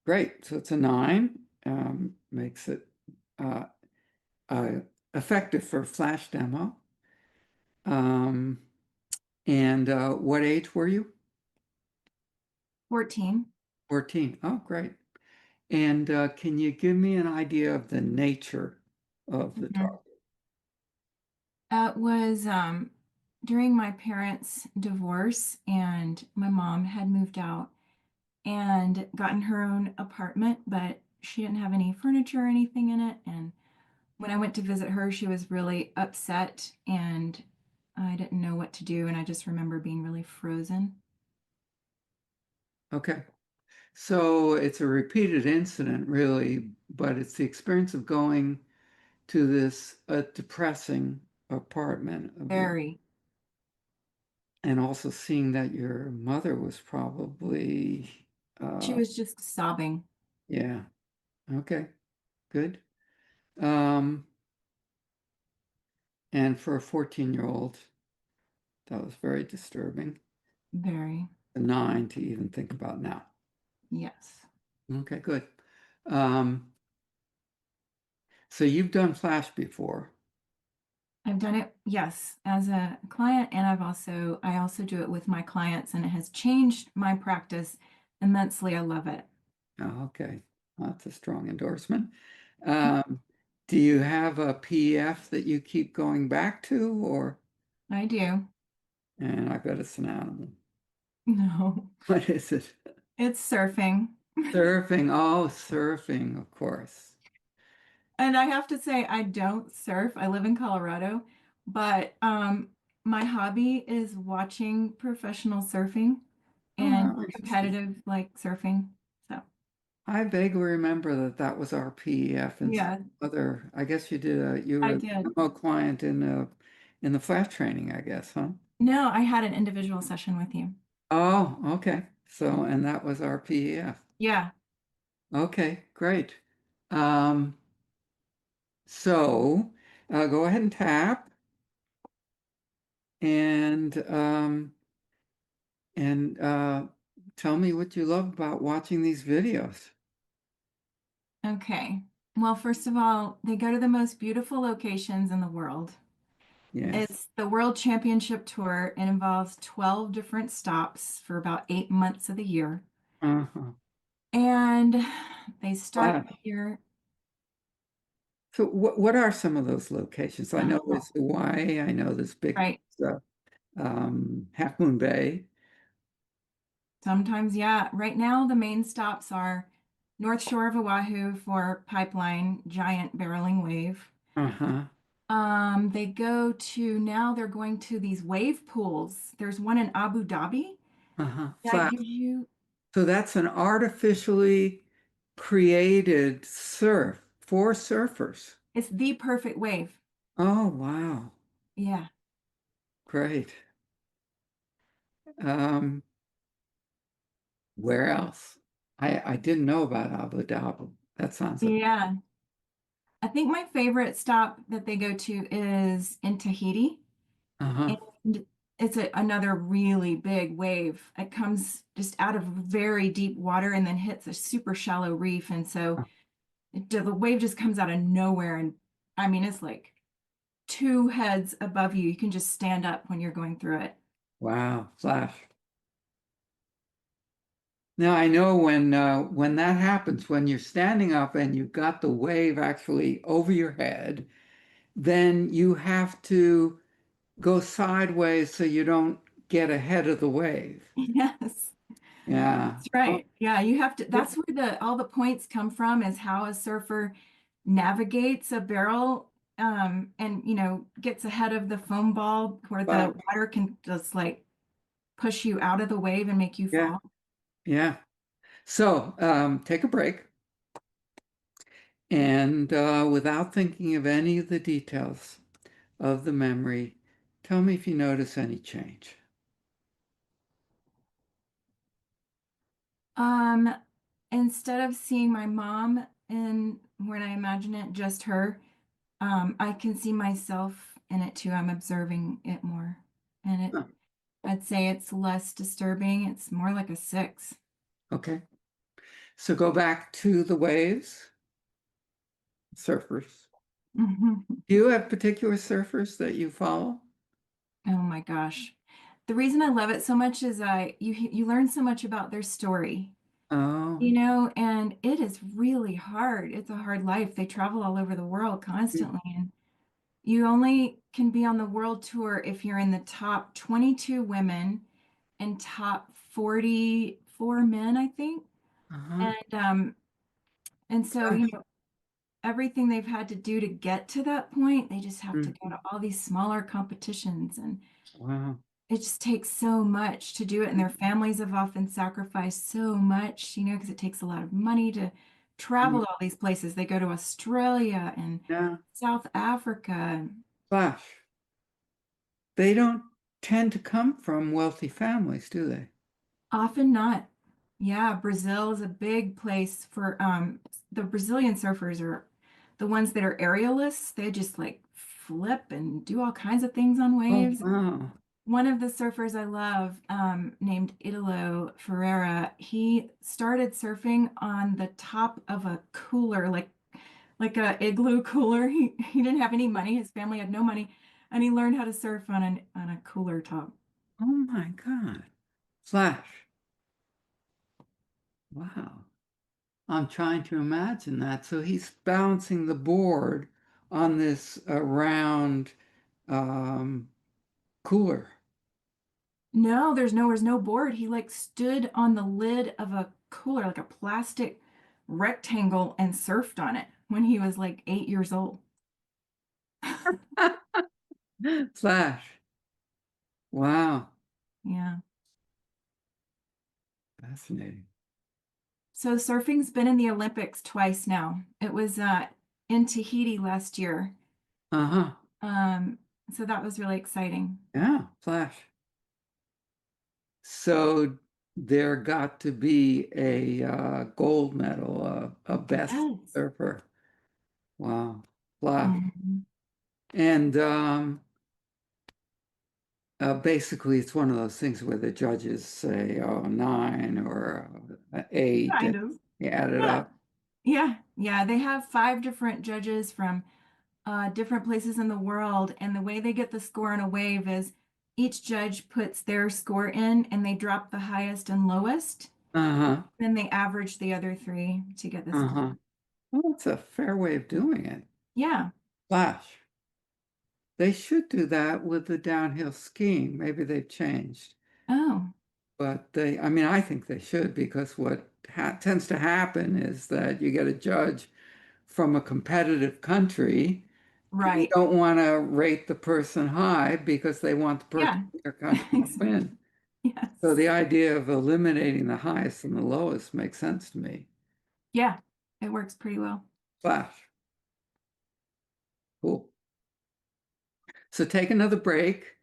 Great. So it's a 9, makes it uh, uh, effective for flash demo. Um, and what age were you? 14. 14. Oh, great. And can you give me an idea of the nature of the Mhm. target? It was during my parents' divorce, and my mom had moved out and gotten her own apartment, but she didn't have any furniture or anything in it. And when I went to visit her, she was really upset, and I didn't know what to do. And I just remember being really frozen. Okay. So it's a repeated incident, really, but it's the experience of going to this depressing apartment of your, Very. and also seeing that your mother was probably, She uh, was just sobbing. yeah. Okay, good. Um, and for a 14-year-old, that was very disturbing. Very. A 9 to even think about now. Yes. Okay, good. Um, so you've done Flash before. I've done it, yes, as a client, and I also do it with my clients, and it has changed my practice immensely. I love it. Oh, okay, that's a strong endorsement. Um, do you have a PF that you keep going back to, or? I do. And I bet it's an animal. No, What is it? it's surfing. Surfing. Oh, surfing, of course. And I have to say, I don't surf. I live in Colorado, but my hobby is watching professional surfing Oh, and how interesting. competitive like surfing. So, I vaguely remember that that was our PEF and some yeah, other. I guess you I were a did. demo client in the flash training, I guess, huh? No, I had an individual session with you. Oh, okay. So, and that was our PEF. Yeah. Okay, great. Um, so go ahead and tap and and tell me what you love about watching these videos. Okay. Well, first of all, they go to the most beautiful locations in the world. Yes. It's the World Championship Tour. It involves 12 different stops for about 8 months of the year. Uh-huh. And they start Flash. here. So what are some of those locations? I know Oh, there's Hawaii. I know there's big right. Half Moon Bay. Sometimes, yeah. Right now, the main stops are North Shore of Oahu for Pipeline, giant barreling wave. Uh-huh. They're going to these wave pools. There's one in Abu Dhabi Uh-huh. that Flash. gives you, So that's an artificially created surf for surfers. it's the perfect wave. Oh, wow. Yeah. Great. Um, where else? I didn't know about Abu Dhabi. That sounds like, Yeah. I think my favorite stop that they go to is in Tahiti. uh-huh. And it's another really big wave. It comes just out of very deep water and then hits a super shallow reef. And so the wave just comes out of nowhere. And I mean, it's like two heads above you. You can just stand up when you're going through it. Wow, Flash. Now I know when that happens, when you're standing up and you've got the wave actually over your head, then you have to go sideways so you don't get ahead of the wave. Yes. Yeah. That's Oh, right. Yeah, you have to, that's where all the points come from is how a surfer navigates a barrel and gets ahead of the foam ball where the wow. water can just like push you out of the wave and make you Yeah. fall. Yeah. So take a break and without thinking of any of the details of the memory, tell me if you notice any change. Um, Instead of seeing my mom and when I imagine it, just her, I can see myself in it too. I'm observing it more. And Huh. I'd say it's less disturbing. It's more like a 6. Okay. So go back to the waves, surfers. Mhm. Do you have particular surfers that you follow? Oh my gosh. The reason I love it so much is you learn so much about their story, Oh, and it is really hard. It's a hard life. They travel all over the world mm, constantly, and you only can be on the world tour if you're in the top 22 women and top 44 men, I think. uh-huh. And so, everything they've had to do to get to that point, they just have to go Mhm. to all these smaller competitions, and Wow. it just takes so much to do it. And their families have often sacrificed so much, because it takes a lot of money to Mm, travel to all these places. They go to Australia and yeah. South Africa. Flash. They don't tend to come from wealthy families, do they? Often not. Yeah, Brazil is a big place for the Brazilian surfers are the ones that are aerialists. They just like flip and do all kinds of things on Oh, waves. wow. One of the surfers I love, named Italo Ferreira, he started surfing on the top of a cooler, like a igloo cooler. He didn't have any money. His family had no money, and he learned how to surf on a cooler top. Oh my God. Flash. Wow. I'm trying to imagine that. So he's balancing the board on this round um, cooler. No, there's no board. He like stood on the lid of a cooler, like a plastic rectangle, and surfed on it when he was like 8 years old. Flash. Wow. Yeah. Fascinating. So surfing's been in the Olympics twice now. It was in Tahiti last year. Uh-huh. Um, so that was really exciting. Yeah, Flash. So there got to be a gold medal, a best Yes. surfer. Wow. Flash. Mhm. And basically, it's one of those things where the judges say, oh, nine or eight, Kind and of. you add it Yeah. up. Yeah. Yeah. They have five different judges from different places in the world. And the way they get the score on a wave is each judge puts their score in and they drop the highest and lowest. Uh-huh. Then they average the other three to get the score. Uh-huh. Well, that's a fair way of doing it. Yeah. Flash. They should do that with the downhill skiing. Maybe they've changed. Oh, But I mean, I think they should because what ha tends to happen is that you get a judge from a competitive country and you right. don't want to rate the person high because they want the person Yeah. in their country to win. So Yes. the idea of eliminating the highest and the lowest makes sense to me. Yeah. It works pretty well. Flash. Cool. So take another break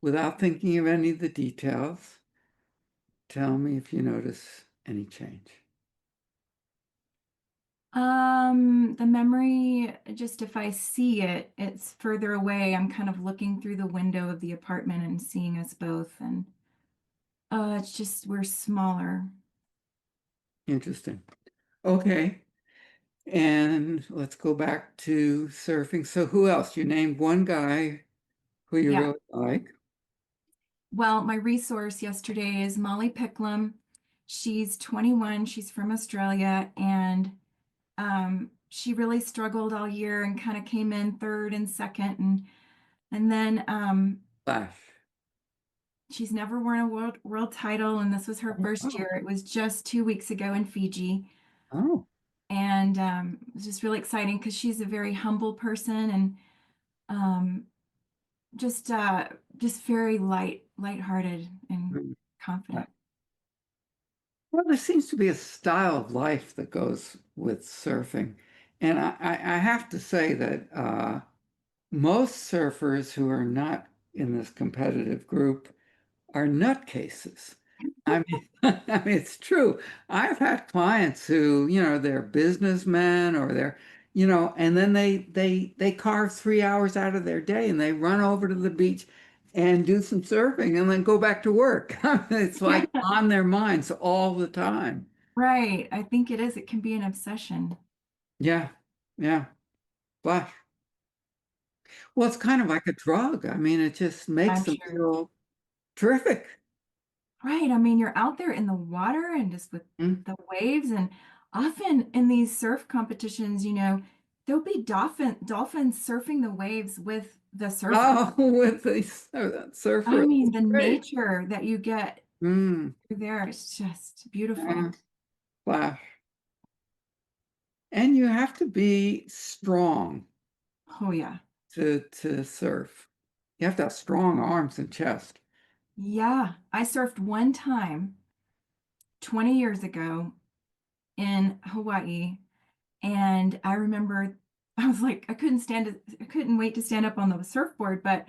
without thinking of any of the details. Tell me if you notice any change. The memory, just if I see it, it's further away. I'm kind of looking through the window of the apartment and seeing us both. And it's just we're smaller. Interesting. Okay. And let's go back to surfing. So who else? You named one guy who you Yeah. really like. Well, my resource yesterday is Molly Picklum. She's 21. She's from Australia, and she really struggled all year and kind of came in third and second, and then Flash. she's never won a world title, and this was her Oh, first wow. year. It was just 2 weeks ago in Fiji, Oh, and it was just really exciting because she's a very humble person and um, just very lighthearted and mm. confident. Well, there seems to be a style of life that goes with surfing. And I have to say that most surfers who are not in this competitive group are nutcases. I mean, I mean, it's true. I've had clients who, they're businessmen or and then they carve 3 hours out of their day and they run over to the beach and do some surfing and then go back to work. It's like on their minds all the time. Right. I think it is. It can be an obsession. Yeah, yeah. But well, it's kind of like a drug. I mean, it just makes I'm them sure. feel terrific. Right. I mean, you're out there in the water and just with Mm. the waves, and often in these surf competitions, there'll be dolphins surfing the waves with the surfer. Oh, with the I surfer, mean, that's the great. nature that you get Mm, through there is just beautiful. yeah, flash. And you have to be strong Oh yeah. to surf. You have to have strong arms and chest. Yeah. I surfed one time 20 years ago in Hawaii. And I remember I was like, I couldn't wait to stand up on the surfboard, but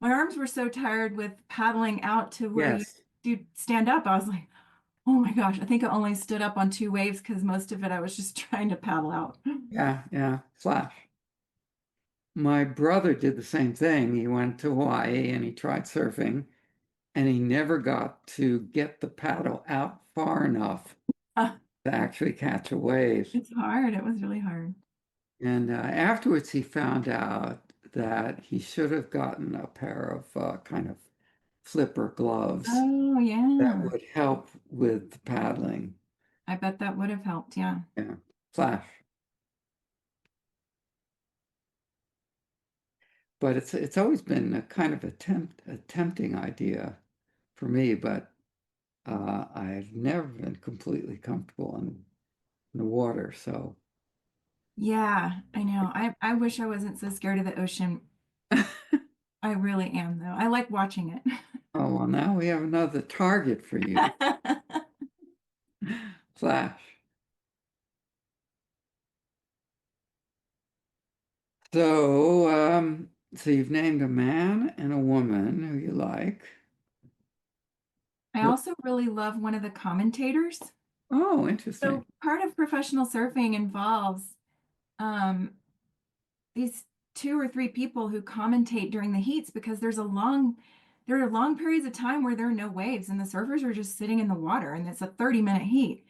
my arms were so tired with paddling out to where you Yes. do stand up. I was like, oh my gosh, I think I only stood up on two waves because most of it I was just trying to paddle out. Yeah, yeah, flash. My brother did the same thing. He went to Hawaii and he tried surfing, and he never got to get the paddle out far enough to actually catch a wave. It's hard. It was really hard. And afterwards, he found out that he should have gotten a pair of kind of flipper gloves Oh, that yeah. would help with the paddling. I bet that would have helped. Yeah. Yeah, flash. But it's always been a kind of a tempting idea for me, but I've never been completely comfortable in the water. So, Yeah, I know. I wish I wasn't so scared of the ocean. oh I really am, though. I like watching it. well, now we have another target for you, Flash. So you've named a man and a woman who you like. I What? also really love one of the commentators. Oh, interesting. So part of professional surfing involves um, these two or three people who commentate during the heats because there are long periods of time where there are no waves and the surfers are just sitting in the water and it's a 30-minute heat.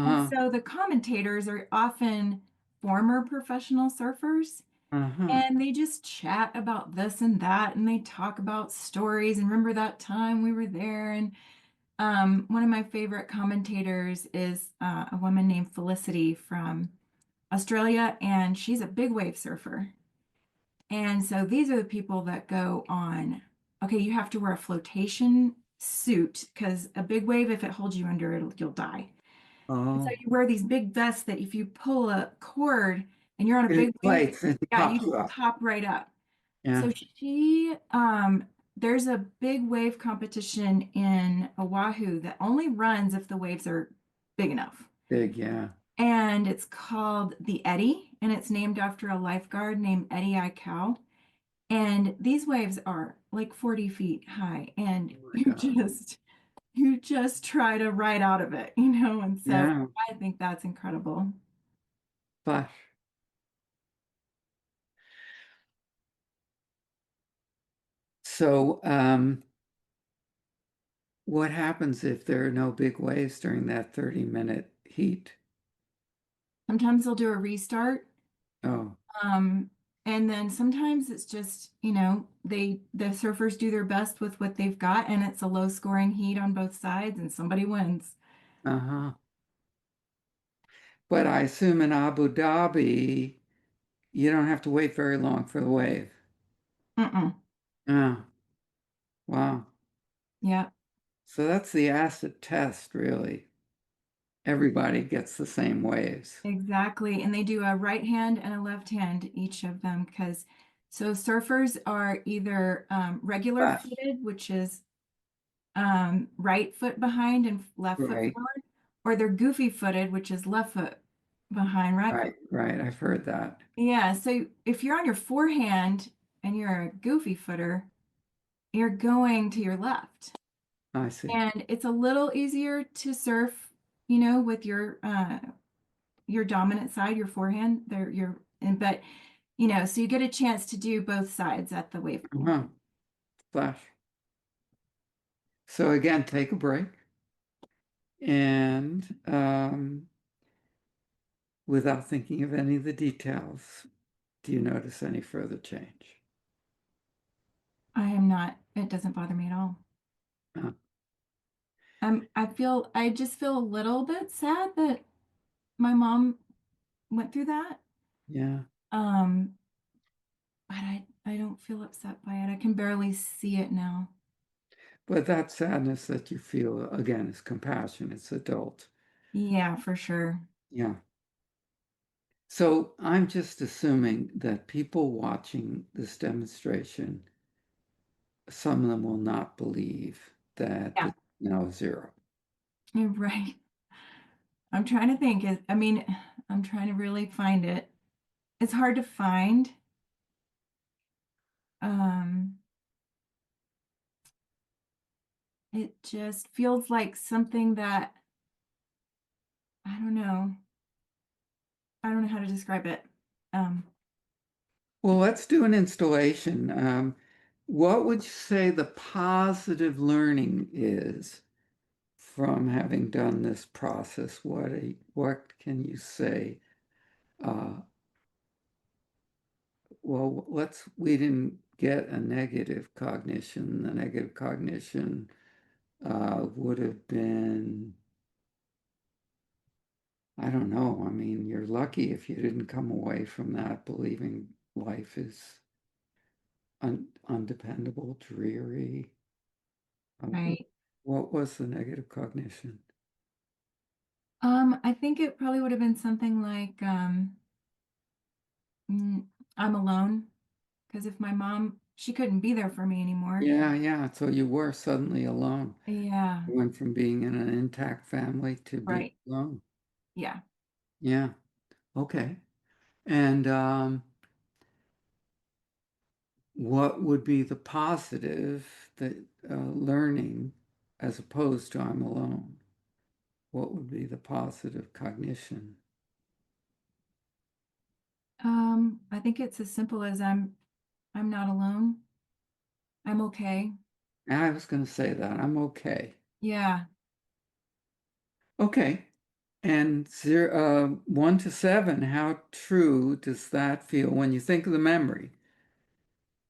And Uh-huh. so the commentators are often former professional surfers Uh-huh. and they just chat about this and that and they talk about stories and remember that time we were there. And one of my favorite commentators is a woman named Felicity from Australia, and she's a big wave surfer. And so these are the people that go on, okay, you have to wear a flotation suit because a big wave, if it holds you under, you'll die. And so Oh, you wear these big vests that if you pull a cord and you're on a it big wave, inflates and it yeah, pops you you up. pop right up. Yeah. So there's a big wave competition in Oahu that only runs if the waves are big enough. Big, yeah. And it's called the Eddy, and it's named after a lifeguard named Eddie Aikau. And these waves are like 40 feet high, and Oh my you God. just try to ride out of it, And so Yeah. I think that's incredible. But so what happens if there are no big waves during that 30-minute heat? Sometimes they'll do a restart. Oh, Um, and then sometimes it's just, the surfers do their best with what they've got, and it's a low scoring heat on both sides, and somebody wins. uh-huh. But I assume in Abu Dhabi, you don't have to wait very long for the wave. Mm-mm. Yeah. Wow. Yeah, So that's the acid test, really. Everybody gets the same waves. exactly. And they do a right hand and a left hand, each of them, because so surfers are either regular Flash. footed, which is right foot behind and left foot Right, forward, or they're goofy footed, which is left foot behind, right? right, right. I've heard that. Yeah, so if you're on your forehand and you're a goofy footer, you're going to your left. I see. And it's a little easier to surf, with your dominant side, your forehand, there your and but so you get a chance to do both sides at the wave pool. Uh-huh. Flash. So again, take a break. And without thinking of any of the details, do you notice any further change? I am not, it doesn't bother me at all. Uh, I just feel a little bit sad that my mom went through that. yeah. Um, but I don't feel upset by it. I can barely see it now. But that sadness that you feel, again, is compassion. It's adult. Yeah, for sure. Yeah. So I'm just assuming that people watching this demonstration, some of them will not believe that Yeah, it's now zero. you're right. I'm trying to think. I mean, I'm trying to really find it. It's hard to find. Um, it just feels like something that I don't know. I don't know how to describe it. Um, Well, let's do an installation. What would you say the positive learning is from having done this process? What can you say? Uh, well, we didn't get a negative cognition. The negative cognition would have been, I don't know. I mean, you're lucky if you didn't come away from that believing life is undependable, dreary. Uh, right. what was the negative cognition? I think it probably would have been something like, I'm alone because if my mom, she couldn't be there for me anymore. Yeah, yeah. So you were suddenly alone. Yeah, You went from being in an intact family to being right. alone. Yeah. Yeah. Okay. And what would be the positive that learning as opposed to I'm alone? What would be the positive cognition? I think it's as simple as I'm not alone. I'm okay. I was going to say that. I'm okay. Yeah, Okay. And 1 to 7, how true does that feel when you think of the memory,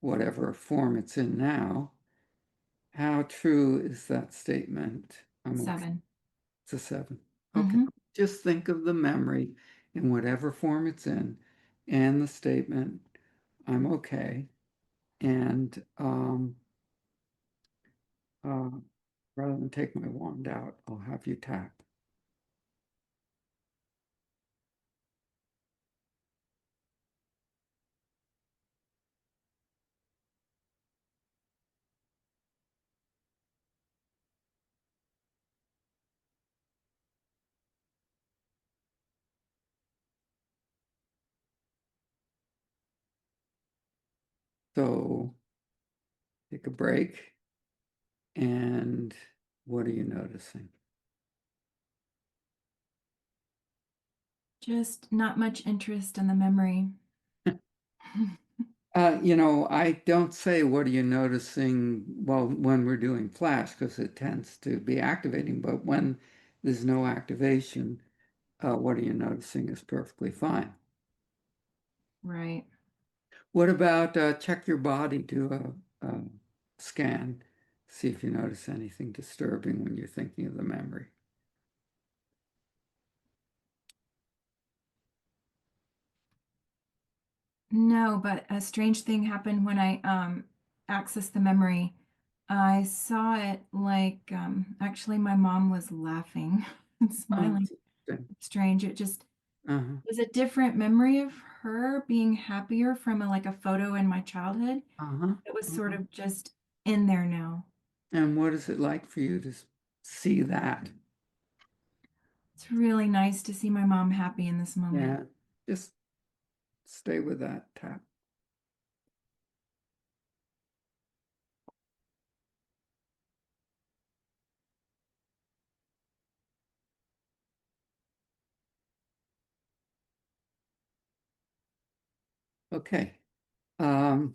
whatever form it's in now? How true is that statement? I'm okay. 7. It's a 7. Okay. Mhm. Just think of the memory in whatever form it's in and the statement, I'm okay. And uh, rather than take my wand out, I'll have you tap. So take a break. And what are you noticing? Just not much interest in the memory. I don't say what are you noticing, well, when we're doing flash, because it tends to be activating, but when there's no activation, what are you noticing is perfectly fine. Right. What about check your body, do a scan, see if you notice anything disturbing when you're thinking of the memory. No, but a strange thing happened when I accessed the memory. I saw it like actually my mom was laughing and Oh, smiling. that's interesting. Strange. It just Uh-huh, was a different memory of her being happier from like a photo in my childhood. uh-huh, It was sort uh-huh. of just in there now. And what is it like for you to see that? It's really nice to see my mom happy in this moment. Yeah, just stay with that tap. Okay. Um,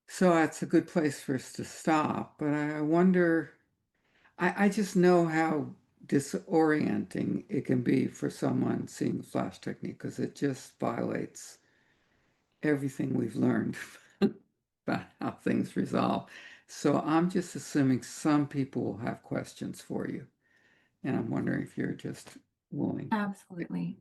so that's a good place for us to stop, but I wonder, I just know how disorienting it can be for someone seeing the flash technique because it just violates everything we've learned about how things resolve. So I'm just assuming some people will have questions for you, and I'm wondering if you're just willing. Absolutely.